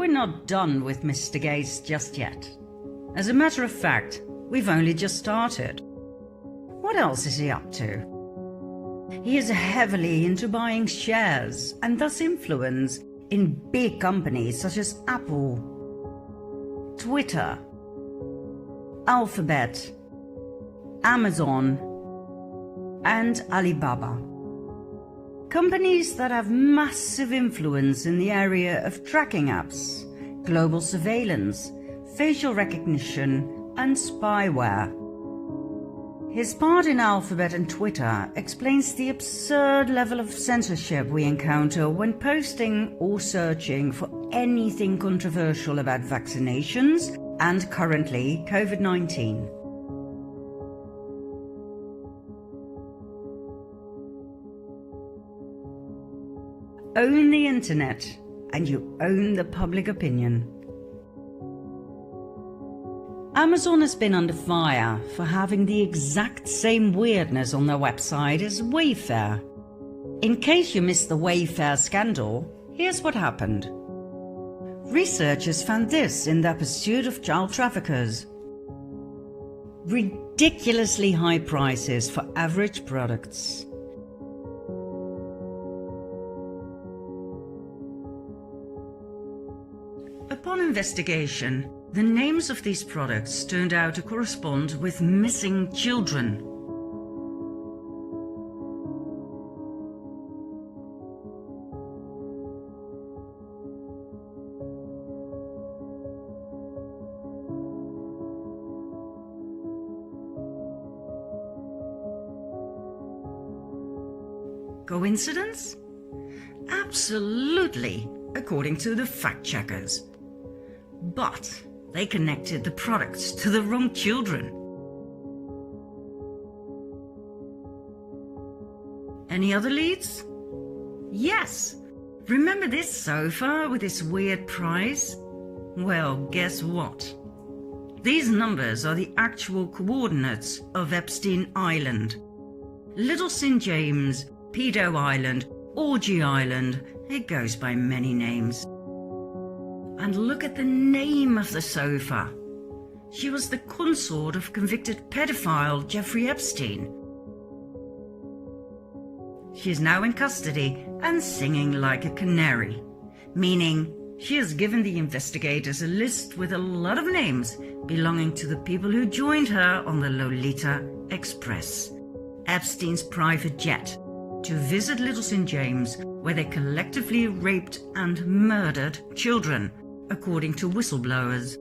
we're not done with Mr. Gates just yet. As a matter of fact, we've only just started. What else is he up to? He is heavily into buying shares and thus influence in big companies such as Apple, Twitter, Alphabet, Amazon, and Alibaba. Companies that have massive influence in the area of tracking apps, global surveillance, facial recognition, and spyware. His part in Alphabet and Twitter explains the absurd level of censorship we encounter when posting or searching for anything controversial about vaccinations and currently COVID-19. Own the internet and you own the public opinion. Amazon has been under fire for having the exact same weirdness on their website as Wayfair. In case you missed the Wayfair scandal, here's what happened. Researchers found this in their pursuit of child traffickers. Ridiculously high prices for average products. Upon investigation, the names of these products turned out to correspond with missing children. Coincidence? Absolutely, according to the fact-checkers. But they connected the products to the wrong children. Any other leads? Yes. Remember this sofa with this weird price? Well, guess what? These numbers are the actual coordinates of Epstein Island. Little St. James, Pedo Island, Orgy Island, it goes by many names. And look at the name of the sofa. She was the consort of convicted pedophile Jeffrey Epstein. She is now in custody and singing like a canary, meaning she has given the investigators a list with a lot of names belonging to the people who joined her on the Lolita Express, Epstein's private jet, to visit Little St. James, where they collectively raped and murdered children, according to whistleblowers.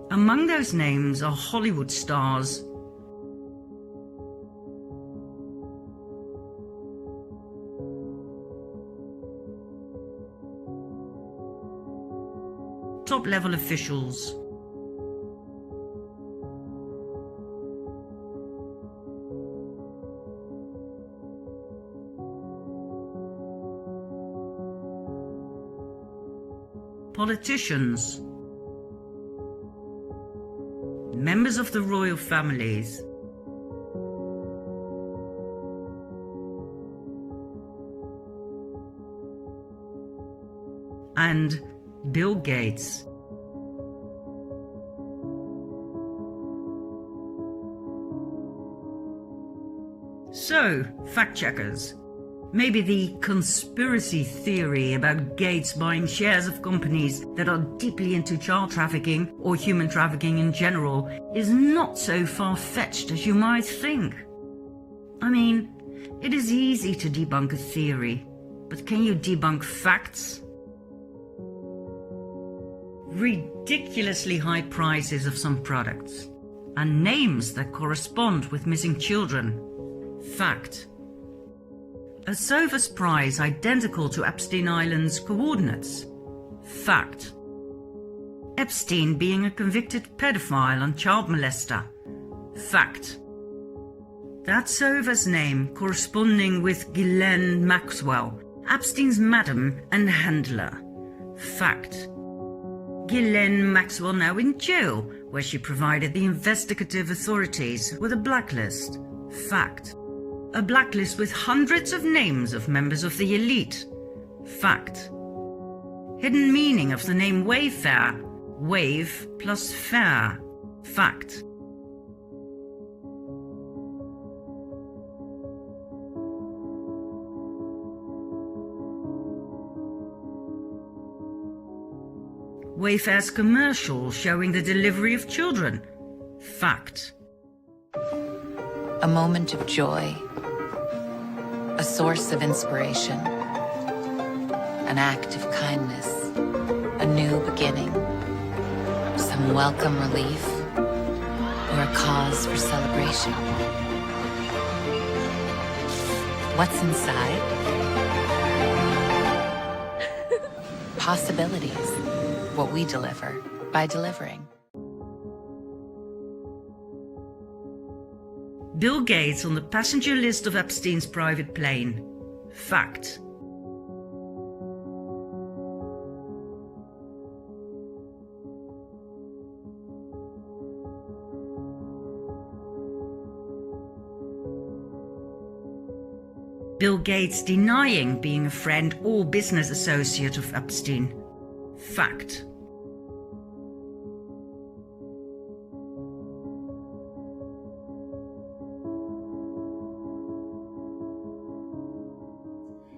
Among those names are Hollywood stars. Top-level officials. Politicians. Members of the royal families. And Bill Gates. So, fact-checkers, maybe the conspiracy theory about Gates buying shares of companies that are deeply into child trafficking or human trafficking in general is not so far-fetched as you might think. I mean, it is easy to debunk a theory, but can you debunk facts? Ridiculously high prices of some products, and names that correspond with missing children. Fact. A sofa's price identical to Epstein Island's coordinates. Fact. Epstein being a convicted pedophile and child molester. Fact. That Sova's name corresponding with Ghislaine Maxwell, Epstein's madam and handler. Fact. Ghislaine Maxwell now in jail, where she provided the investigative authorities with a blacklist. Fact. A blacklist with hundreds of names of members of the elite. Fact. Hidden meaning of the name Wayfair. Wave plus fair. Fact. Wayfair's commercial showing the delivery of children. Fact. A moment of joy. A source of inspiration. An act of kindness. A new beginning. Some welcome relief. Or a cause for celebration. What's inside? Possibilities. What we deliver by delivering. Bill Gates on the passenger list of Epstein's private plane. Fact. Bill Gates denying being a friend or business associate of Epstein. Fact.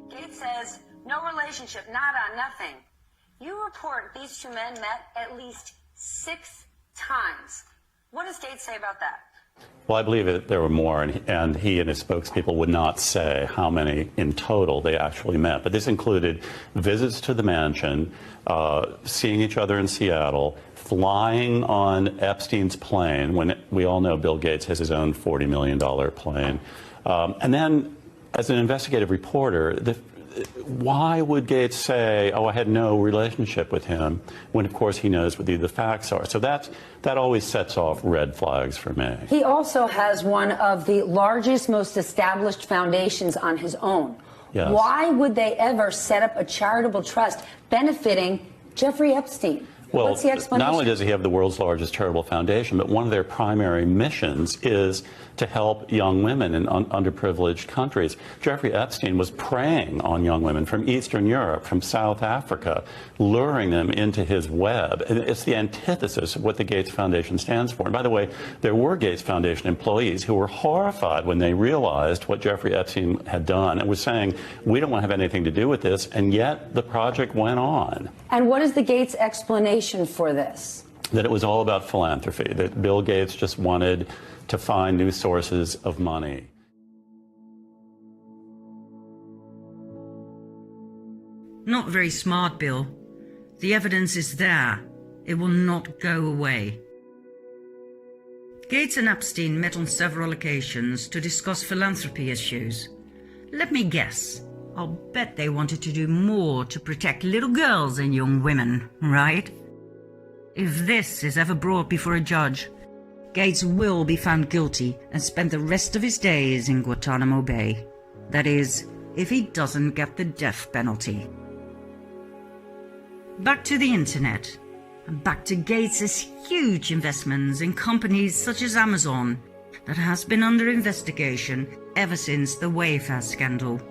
Gates says, no relationship, nada, nothing. You report these two men met at least 6 times. What does Gates say about that? Well, I believe that there were more, and he and his spokespeople would not say how many in total they actually met. But this included visits to the mansion, seeing each other in Seattle, flying on Epstein's plane, when we all know Bill Gates has his own $40 million plane. And then, as an investigative reporter, why would Gates say, oh, I had no relationship with him, when, of course, he knows what the facts are? So that always sets off red flags for me. He also has one of the largest, most established foundations on his own. Yes. Why would they ever set up a charitable trust benefiting Jeffrey Epstein? Well, what's the explanation? Not only does he have the world's largest charitable foundation, but one of their primary missions is to help young women in underprivileged countries. Jeffrey Epstein was preying on young women from Eastern Europe, from South Africa, luring them into his web. And it's the antithesis of what the Gates Foundation stands for. And by the way, there were Gates Foundation employees who were horrified when they realized what Jeffrey Epstein had done and was saying, we don't want to have anything to do with this, and yet the project went on. And what is the Gates explanation for this? That it was all about philanthropy, that Bill Gates just wanted to find new sources of money. Not very smart, Bill. The evidence is there. It will not go away. Gates and Epstein met on several occasions to discuss philanthropy issues. Let me guess. I'll bet they wanted to do more to protect little girls and young women, right? If this is ever brought before a judge, Gates will be found guilty and spend the rest of his days in Guantanamo Bay. That is, if he doesn't get the death penalty. Back to the internet, and back to Gates's huge investments in companies such as Amazon, that has been under investigation ever since the Wayfair scandal.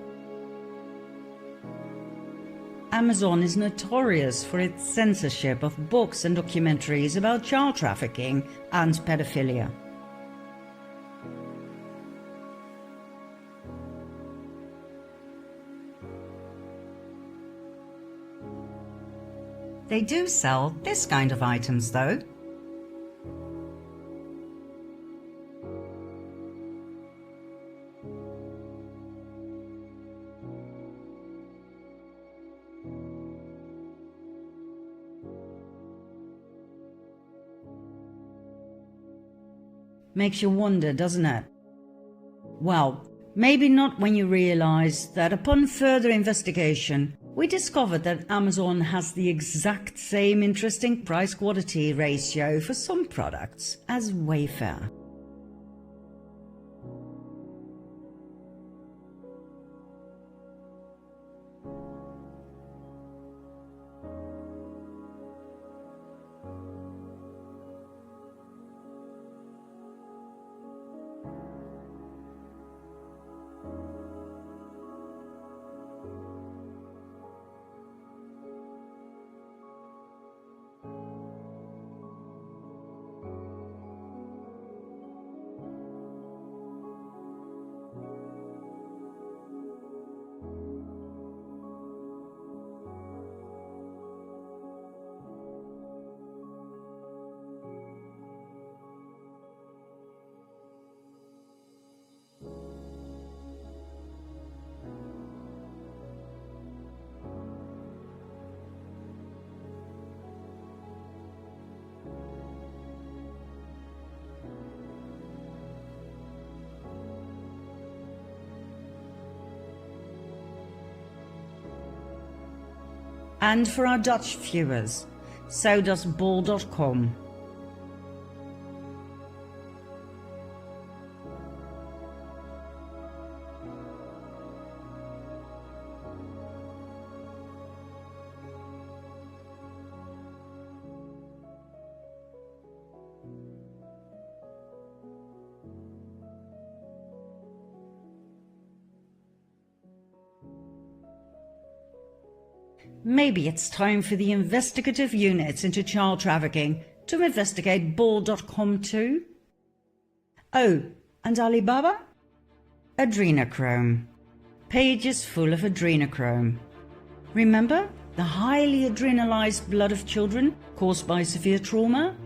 Amazon is notorious for its censorship of books and documentaries about child trafficking and pedophilia. They do sell this kind of items, though. Makes you wonder, doesn't it? Well, maybe not when you realize that upon further investigation, we discovered that Amazon has the exact same interesting price-quality ratio for some products as Wayfair. And for our Dutch viewers, so does bol.com. Maybe it's time for the investigative units into child trafficking to investigate bol.com too? Oh, and Alibaba? Adrenochrome. Pages full of adrenochrome. Remember the highly adrenalized blood of children caused by severe trauma?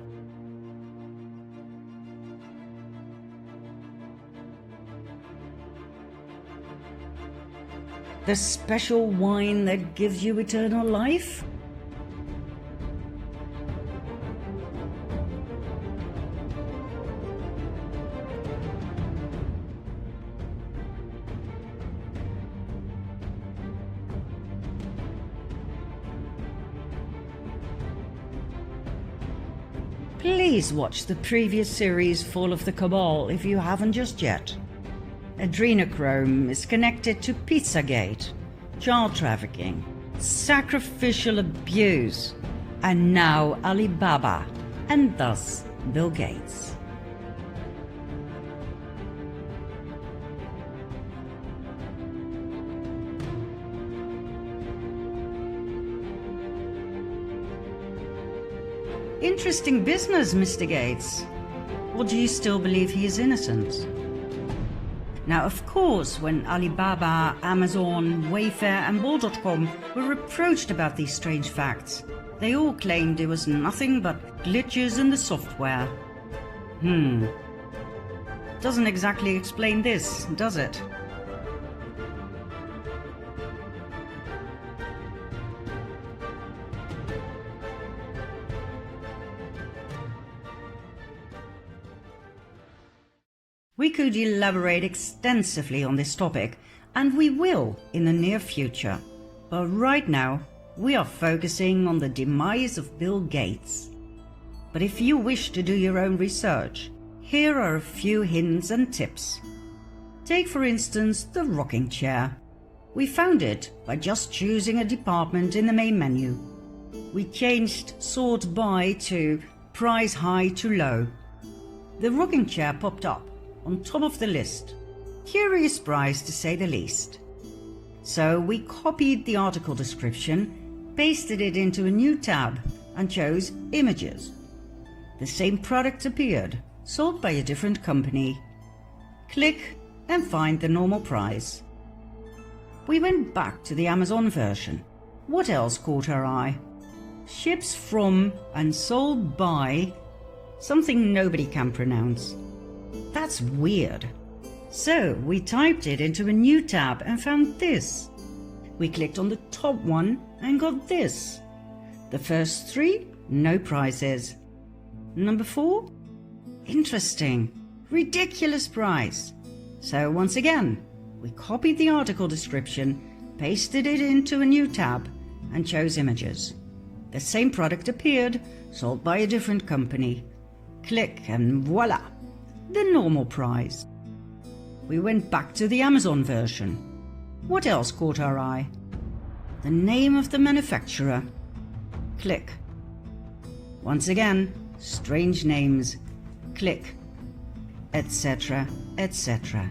The special wine that gives you eternal life? Please watch the previous series Fall of the Cabal if you haven't just yet. Adrenochrome is connected to Pizzagate, child trafficking, sacrificial abuse, and now Alibaba, and thus Bill Gates. Interesting business, Mr. Gates. Or do you still believe he is innocent? Now, of course, when Alibaba, Amazon, Wayfair and bol.com were approached about these strange facts, they all claimed it was nothing but glitches in the software. Doesn't exactly explain this, does it? We could elaborate extensively on this topic, and we will in the near future. But right now, we are focusing on the demise of Bill Gates. But if you wish to do your own research, here are a few hints and tips. Take for instance the rocking chair. We found it by just choosing a department in the main menu. We changed sort by to price high to low. The rocking chair popped up on top of the list. Curious price to say the least. So we copied the article description, pasted it into a new tab and chose images. The same product appeared, sold by a different company. Click and find the normal price. We went back to the Amazon version. What else caught our eye? Ships from and sold by something nobody can pronounce. That's weird. So we typed it into a new tab and found this. We clicked on the top one and got this. The first three, no prices. Number 4, interesting, ridiculous price. So once again, we copied the article description, pasted it into a new tab and chose images. The same product appeared, sold by a different company. Click and voila! The normal price. We went back to the Amazon version. What else caught our eye? The name of the manufacturer. Click. Once again, strange names. Click. Etc., etc.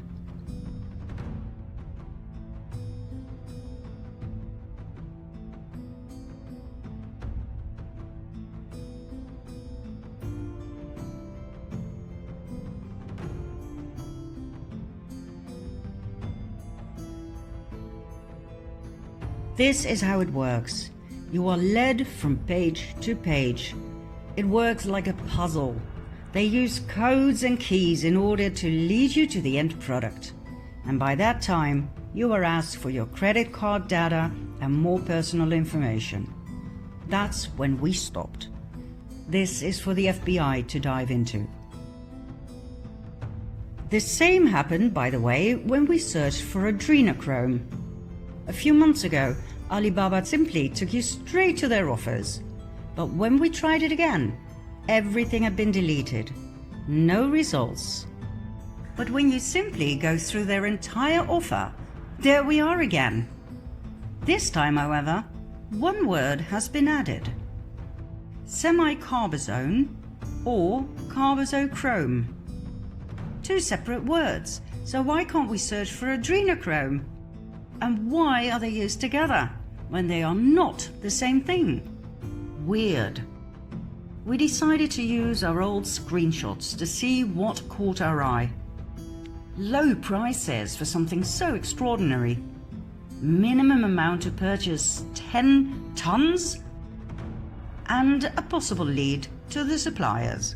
This is how it works. You are led from page to page. It works like a puzzle. They use codes and keys in order to lead you to the end product. And by that time, you are asked for your credit card data and more personal information. That's when we stopped. This is for the FBI to dive into. The same happened, by the way, when we searched for adrenochrome. A few months ago, Alibaba simply took you straight to their offers. But when we tried it again, everything had been deleted. No results. But when you simply go through their entire offer, there we are again. This time, however, one word has been added. Semi-carbazone or carbazochrome. Two separate words, so why can't we search for adrenochrome? And why are they used together when they are not the same thing? Weird. We decided to use our old screenshots to see what caught our eye. Low prices for something so extraordinary. Minimum amount to purchase 10 tons? And a possible lead to the suppliers.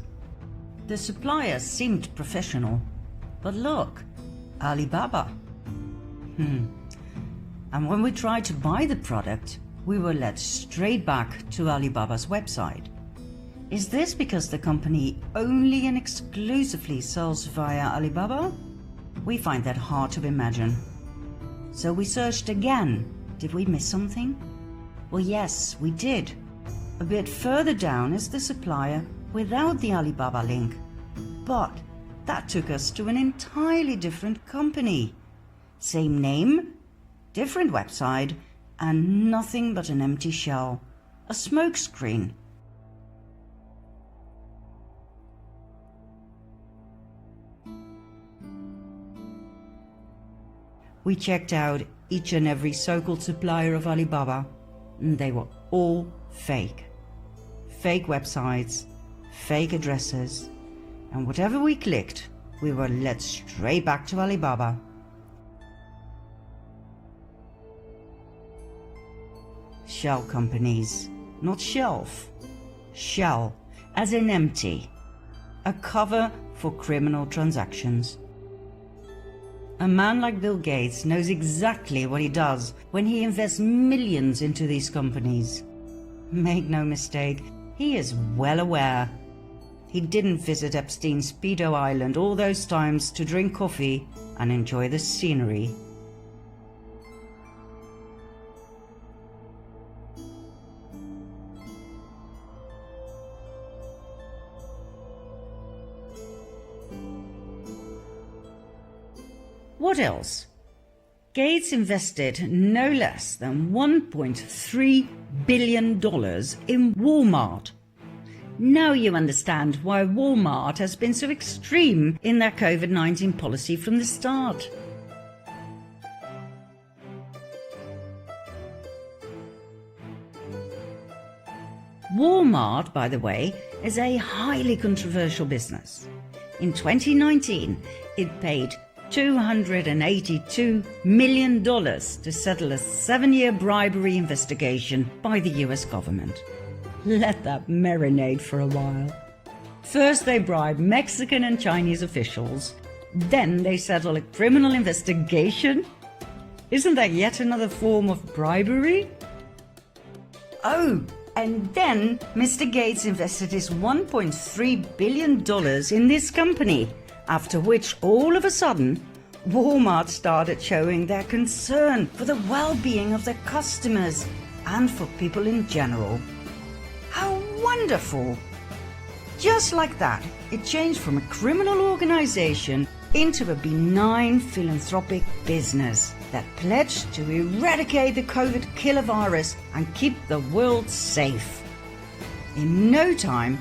The suppliers seemed professional, but look, Alibaba. And when we tried to buy the product, we were led straight back to Alibaba's website. Is this because the company only and exclusively sells via Alibaba? We find that hard to imagine. So we searched again. Did we miss something? Well, yes, we did. A bit further down is the supplier without the Alibaba link. But that took us to an entirely different company. Same name, different website, and nothing but an empty shell. A smokescreen. We checked out each and every so-called supplier of Alibaba, and they were all fake. Fake websites, fake addresses, and whatever we clicked, we were led straight back to Alibaba. Shell companies, not shelf. Shell, as in empty. A cover for criminal transactions. A man like Bill Gates knows exactly what he does when he invests millions into these companies. Make no mistake, he is well aware. He didn't visit Epstein's Speedo Island all those times to drink coffee and enjoy the scenery. What else? Gates invested no less than $1.3 billion in Walmart. Now you understand why Walmart has been so extreme in their COVID-19 policy from the start. Walmart, by the way, is a highly controversial business. In 2019, it paid $282 million to settle a 7-year bribery investigation by the US government. Let that marinate for a while. First they bribe Mexican and Chinese officials, then they settle a criminal investigation? Isn't that yet another form of bribery? Oh, and then Mr. Gates invested his $1.3 billion in this company, after which, all of a sudden, Walmart started showing their concern for the well-being of their customers and for people in general. How wonderful! Just like that, it changed from a criminal organization into a benign philanthropic business that pledged to eradicate the COVID killer virus and keep the world safe. In no time,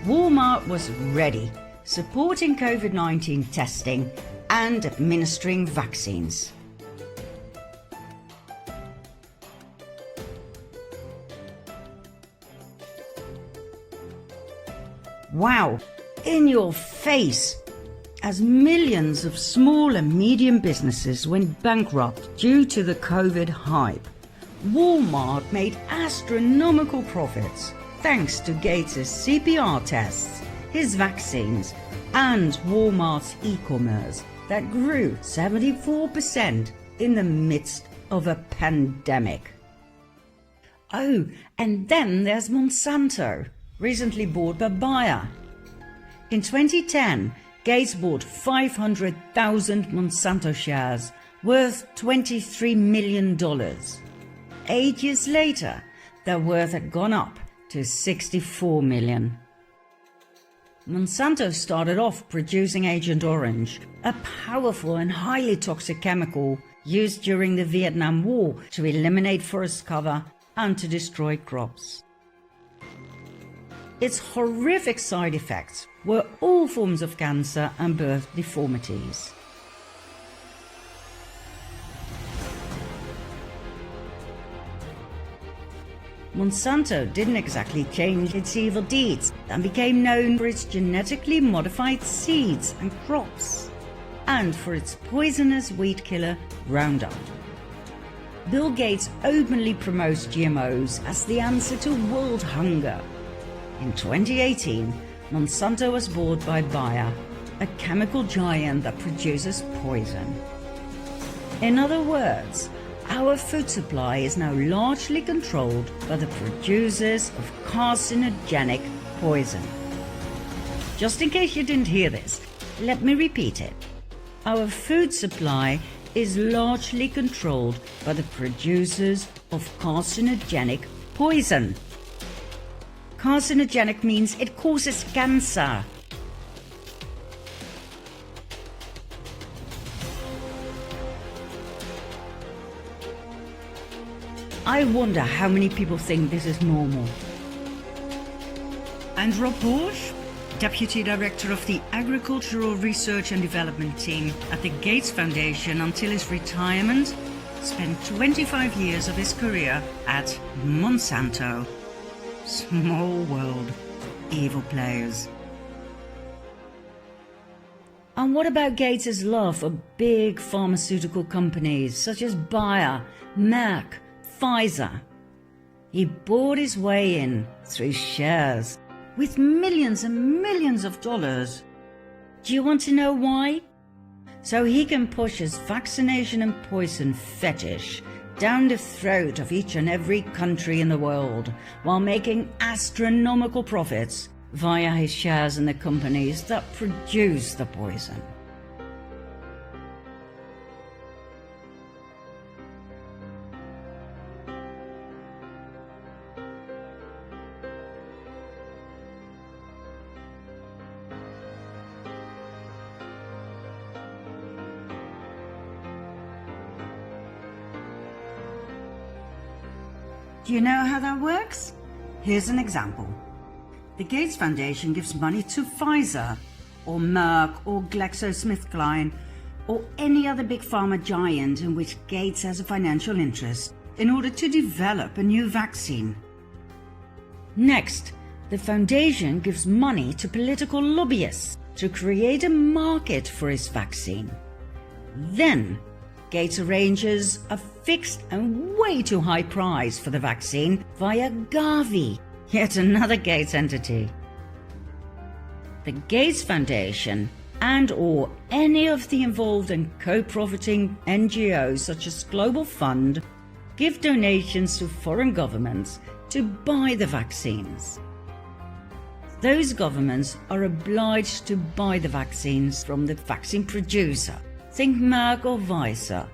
Walmart was ready, supporting COVID-19 testing and administering vaccines. Wow, in your face! As millions of small and medium businesses went bankrupt due to the COVID hype, Walmart made astronomical profits thanks to Gates' CPR tests, his vaccines, and Walmart's e-commerce that grew 74% in the midst of a pandemic. Oh, and then there's Monsanto, recently bought by Bayer. In 2010, Gates bought 500,000 Monsanto shares worth $23 million. 8 years later, their worth had gone up to 64 million. Monsanto started off producing Agent Orange, a powerful and highly toxic chemical used during the Vietnam War to eliminate forest cover and to destroy crops. Its horrific side effects were all forms of cancer and birth deformities. Monsanto didn't exactly change its evil deeds and became known for its genetically modified seeds and crops, and for its poisonous weed killer Roundup. Bill Gates openly promotes GMOs as the answer to world hunger. In 2018, Monsanto was bought by Bayer, a chemical giant that produces poison. In other words, our food supply is now largely controlled by the producers of carcinogenic poison. Just in case you didn't hear this, let me repeat it. Our food supply is largely controlled by the producers of carcinogenic poison. Carcinogenic means it causes cancer. I wonder how many people think this is normal. And Rob Borge, Deputy Director of the Agricultural Research and Development Team at the Gates Foundation until his retirement, spent 25 years of his career at Monsanto. Small world, evil players. And what about Gates' love for big pharmaceutical companies such as Bayer, Merck, Pfizer? He bought his way in through shares with millions and millions of dollars. Do you want to know why? So he can push his vaccination and poison fetish down the throat of each and every country in the world while making astronomical profits via his shares in the companies that produce the poison. Do you know how that works? Here's an example. The Gates Foundation gives money to Pfizer, or Merck, or GlaxoSmithKline, or any other big pharma giant in which Gates has a financial interest, in order to develop a new vaccine. Next, the foundation gives money to political lobbyists to create a market for his vaccine. Then, Gates arranges a fixed and way too high price for the vaccine via Gavi, yet another Gates entity. The Gates Foundation and/or any of the involved and co-profiting NGOs such as Global Fund give donations to foreign governments to buy the vaccines. Those governments are obliged to buy the vaccines from the vaccine producer. Think Merck or Pfizer.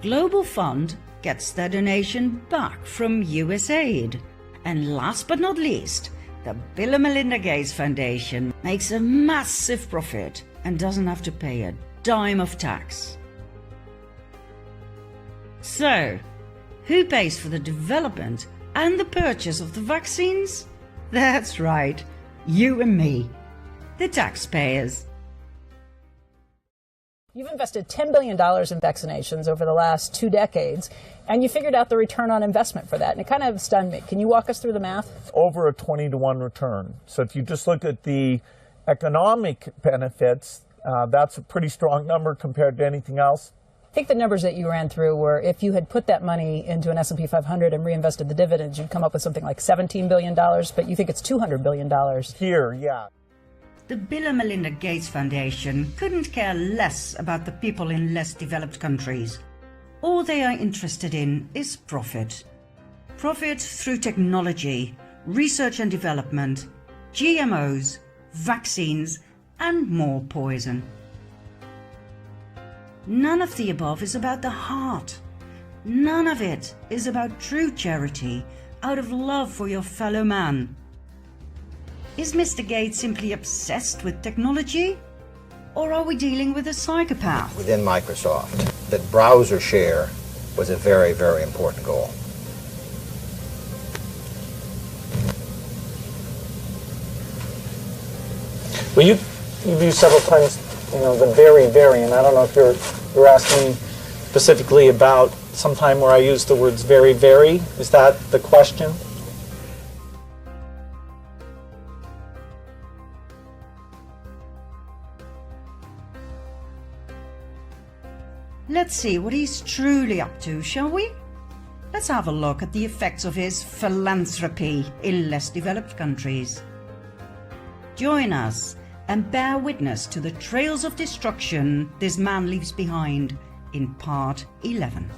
Global Fund gets their donation back from USAID. And last but not least, the Bill and Melinda Gates Foundation makes a massive profit and doesn't have to pay a dime of tax. So, who pays for the development and the purchase of the vaccines? That's right, you and me, the taxpayers. You've invested $10 billion in vaccinations over the last 2 decades, and you figured out the return on investment for that, and it kind of stunned me. Can you walk us through the math? Over a 20-to-1 return. So if you just look at the economic benefits, that's a pretty strong number compared to anything else. I think the numbers that you ran through were if you had put that money into an S&P 500 and reinvested the dividends, you'd come up with something like $17 billion, but you think it's $200 billion. Here, yeah. The Bill and Melinda Gates Foundation couldn't care less about the people in less developed countries. All they are interested in is profit. Profit through technology, research and development, GMOs, vaccines, and more poison. None of the above is about the heart. None of it is about true charity out of love for your fellow man. Is Mr. Gates simply obsessed with technology? Or are we dealing with a psychopath? Within Microsoft, that browser share was a very, very important goal. Well, you've used several times, the very, very, and I don't know if you're asking specifically about some time where I used the words very, very. Is that the question? Let's see what he's truly up to, shall we? Let's have a look at the effects of his philanthropy in less developed countries. Join us and bear witness to the trails of destruction this man leaves behind in part 11.